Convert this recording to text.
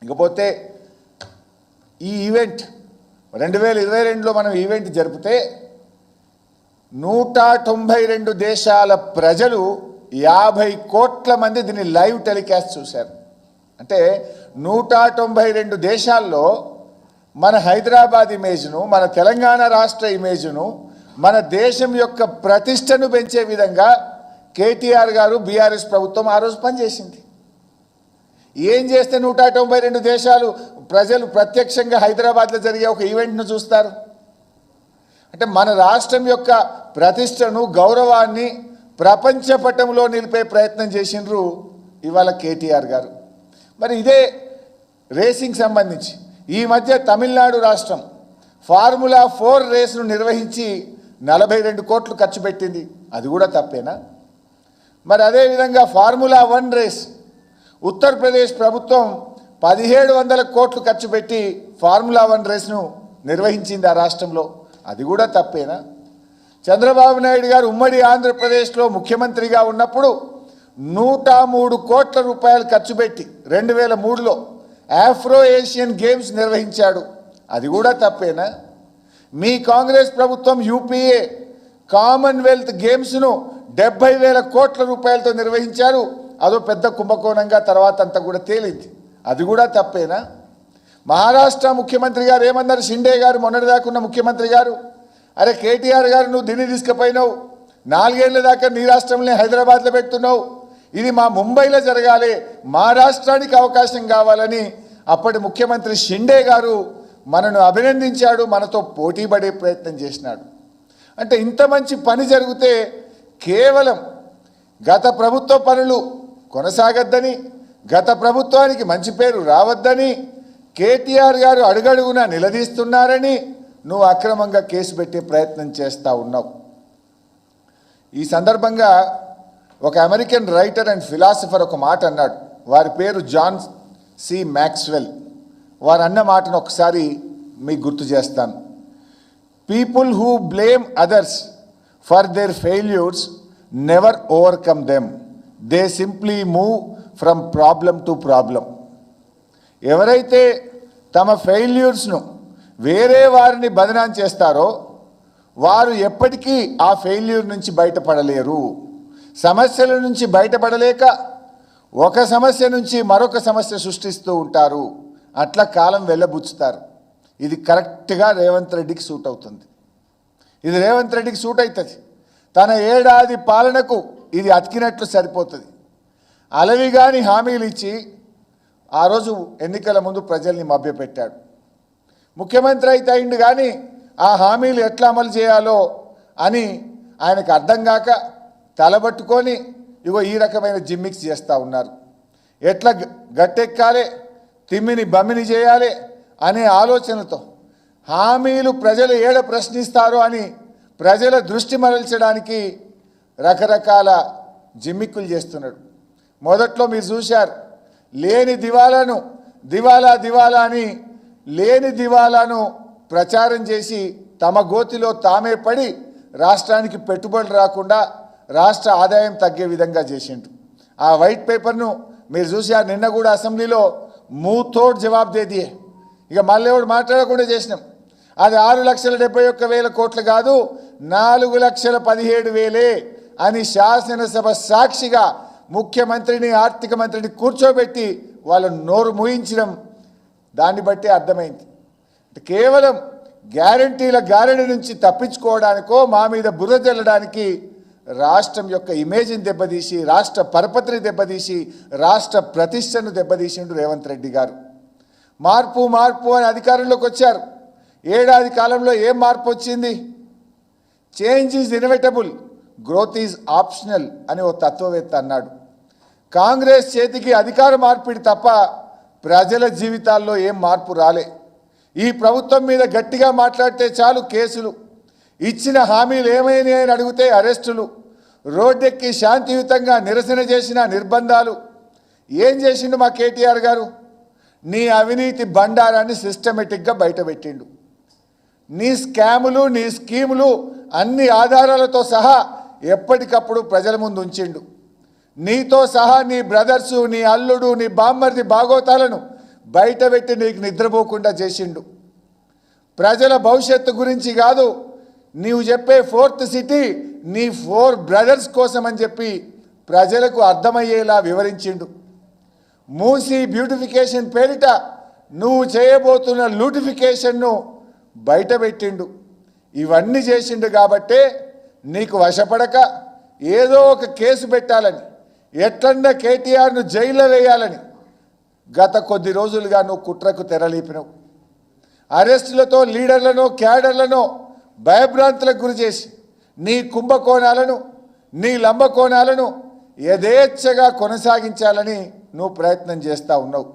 ఇకపోతే ఈ ఈవెంట్ 2022లో మనం ఈవెంట్ జరిపితే 192 దేశాల ప్రజలు 50 కోట్ల మంది దీన్ని లైవ్ టెలికాస్ట్ చూశారు. అంటే 192 దేశాల్లో మన హైదరాబాద్ ఇమేజ్ను, మన తెలంగాణ రాష్ట్ర ఇమేజ్ను, మన దేశం యొక్క ప్రతిష్టను పెంచే విధంగా కేటీఆర్ గారు బీఆర్ఎస్ ప్రభుత్వం ఆ రోజు పనిచేసింది. ఏం చేస్తే 192 దేశాలు ప్రజలు ప్రత్యక్షంగా హైదరాబాద్లో జరిగే ఒక ఈవెంట్ను చూస్తారు? అంటే మన రాష్ట్రం యొక్క ప్రతిష్టను, గౌరవాన్ని ప్రపంచ పటంలో నిలిపే ప్రయత్నం చేసిండ్రు ఇవాళ కేటీఆర్ గారు. మరి ఇదే రేసింగ్ సంబంధించి ఈ మధ్య తమిళనాడు రాష్ట్రం ఫార్ములా 4 రేసును నిర్వహించి 42 కోట్లు ఖర్చు పెట్టింది. అది కూడా తప్పేనా? మరి అదేవిధంగా ఫార్ములా 1 రేస్ ఉత్తరప్రదేశ్ ప్రభుత్వం 1700 కోట్లు ఖర్చు పెట్టి ఫార్ములా 1 రేస్ను నిర్వహించింది ఆ రాష్ట్రంలో. అది కూడా తప్పేనా? చంద్రబాబు నాయుడు గారు ఉమ్మడి ఆంధ్రప్రదేశ్లో ముఖ్యమంత్రిగా ఉన్నప్పుడు 103 కోట్ల రూపాయలు ఖర్చు పెట్టి 2003లో ఆఫ్రో ఏషియన్ గేమ్స్ నిర్వహించాడు. అది కూడా తప్పేనా? మీ కాంగ్రెస్ ప్రభుత్వం యూపీఏ కామన్వెల్త్ గేమ్స్ను 70,000 కోట్ల రూపాయలతో నిర్వహించారు. అదో పెద్ద కుంభకోణంగా తర్వాత అంతా కూడా తేలింది. అది కూడా తప్పేనా? మహారాష్ట్ర ముఖ్యమంత్రి గారు ఏమన్నారు? షిండే గారు మొన్నటిదాకున్న ముఖ్యమంత్రి గారు, అరే కేటీఆర్ గారు నువ్వు దీన్ని తీసుకుపోయినావు, 4 ఏళ్ల దాకా నీ రాష్ట్రంలో హైదరాబాద్లో పెడుతున్నావు, ఇది మా ముంబైలో జరగాలి, మా రాష్ట్రానికి అవకాశం కావాలని అప్పటి ముఖ్యమంత్రి షిండే గారు మనను అభినందించాడు, మనతో పోటీ పడే ప్రయత్నం చేసినాడు. అంటే ఇంత మంచి పని జరిగితే కేవలం గత ప్రభుత్వ పనులు కొనసాగద్దని, గత ప్రభుత్వానికి మంచి పేరు రావద్దని కేటీఆర్ గారు అడుగడుగునా నిలదీస్తున్నారని నువ్వు అక్రమంగా కేసు పెట్టే ప్రయత్నం చేస్తూ ఉన్నావు. ఈ సందర్భంగా ఒక అమెరికన్ రైటర్ అండ్ ఫిలాసఫర్ ఒక మాట అన్నాడు. వారి పేరు జాన్ సి మ్యాక్స్వెల్. వారు అన్న మాటను ఒకసారి మీకు గుర్తు చేస్తాను. People who blame others for their failures never overcome them, they simply move from problem to problem. ఎవరైతే తమ ఫెయిల్యూర్స్ను వేరే వారిని బదనాం చేస్తారో వారు ఎప్పటికీ ఆ ఫెయిల్యూర్ నుంచి బయటపడలేరు. సమస్యల నుంచి బయటపడలేక ఒక సమస్య నుంచి మరొక సమస్య సృష్టిస్తూ ఉంటారు. అట్లా కాలం వెళ్ళబుచ్చుతారు. ఇది కరెక్ట్గా రేవంత్ రెడ్డికి సూట్ అవుతుంది. ఇది రేవంత్ రెడ్డికి సూట్ అవుతుంది. తన ఏడాది పాలనకు ఇది అతికినట్లు సరిపోతుంది. అలవిగాని హామీలు ఇచ్చి ఆ రోజు ఎన్నికల ముందు ప్రజల్ని మభ్యపెట్టాడు. ముఖ్యమంత్రి అయితే అయిండు కానీ ఆ హామీలు ఎట్లా అమలు చేయాలో అని ఆయనకు అర్థం కాక తలబట్టుకొని ఇగో ఈ రకమైన జిమ్మిక్స్ చేస్తూ ఉన్నారు. ఎట్లా గట్టెక్కాలి, తిమ్మిని బమ్మిని చేయాలి అనే ఆలోచనతో హామీలు ప్రజలు ఏడ ప్రశ్నిస్తారో అని ప్రజల దృష్టి మరల్చడానికి రకరకాల జిమ్మిక్కులు చేస్తున్నాడు. మొదట్లో మీరు చూశారు, లేని దివాలాను దివాలా దివాలా అని లేని దివాలాను ప్రచారం చేసి తమ గోతిలో తామే పడి రాష్ట్రానికి పెట్టుబడులు రాకుండా రాష్ట్ర ఆదాయం తగ్గే విధంగా చేసిండ్రు. ఆ వైట్ పేపర్ను మీరు చూశారు. నిన్న కూడా అసెంబ్లీలో మూతోడ్ జవాబు దేదియే, ఇక మళ్ళీ ఎవడు మాట్లాడకుండా చేసినాం. అది 6,71,000 కోట్లు కాదు, 4,17,000 అని శాసనసభ సాక్షిగా ముఖ్యమంత్రిని, ఆర్థిక మంత్రిని కూర్చోబెట్టి వాళ్ళను నోరు మూయించడం. దాన్ని బట్టి అర్థమైంది కేవలం గ్యారంటీల గారడి నుంచి తప్పించుకోవడానికో మా మీద బుర్ర జల్లడానికి రాష్ట్రం యొక్క ఇమేజ్ని దెబ్బతీసి, రాష్ట్ర పరపతిని దెబ్బతీసి, రాష్ట్ర ప్రతిష్టను దెబ్బతీసిండు రేవంత్ రెడ్డి గారు. మార్పు మార్పు అని అధికారంలోకి వచ్చారు. ఏడాది కాలంలో ఏం మార్పు వచ్చింది? Change is inevitable, growth is optional అని ఓ తత్వవేత్త అన్నాడు. కాంగ్రెస్ చేతికి అధికార మార్పిడి తప్ప ప్రజల జీవితాల్లో ఏం మార్పు రాలే. ఈ ప్రభుత్వం మీద గట్టిగా మాట్లాడితే చాలు కేసులు, ఇచ్చిన హామీలు ఏమైనాయి అని అడిగితే అరెస్టులు, రోడ్డెక్కి శాంతియుతంగా నిరసన చేసిన నిర్బంధాలు. ఏం చేసిండు మా కేటీఆర్ గారు? నీ అవినీతి బండారాన్ని సిస్టమేటిక్గా బయటపెట్టిండు. నీ స్కాములు, నీ స్కీములు అన్ని ఆధారాలతో సహా ఎప్పటికప్పుడు ప్రజల ముందు ఉంచిండు. నీతో సహా నీ బ్రదర్సు, నీ అల్లుడు, నీ బామ్మర్ది బాగోతాలను బయట పెట్టి నీకు నిద్రపోకుండా చేసిండు. ప్రజల భవిష్యత్తు గురించి కాదు, నీవు చెప్పే ఫోర్త్ సిటీ నీ 4 బ్రదర్స్ కోసం అని చెప్పి ప్రజలకు అర్థమయ్యేలా వివరించిండు. మూసీ బ్యూటిఫికేషన్ పేరిట నువ్వు చేయబోతున్న లూటిఫికేషన్ను బయట పెట్టిండు. ఇవన్నీ చేసిండు కాబట్టే నీకు వశపడక ఏదో ఒక కేసు పెట్టాలని, ఎట్లన్నా కేటీఆర్ను జైల్లో వేయాలని గత కొద్ది రోజులుగా నువ్వు కుట్రకు తెరలేపినవు. అరెస్టులతో లీడర్లను, క్యాడర్లను భయభ్రాంతులకు గురి చేసి నీ కుంభకోణాలను, నీ లంబకోణాలను యథేచ్ఛగా కొనసాగించాలని నువ్వు ప్రయత్నం చేస్తూ ఉన్నావు.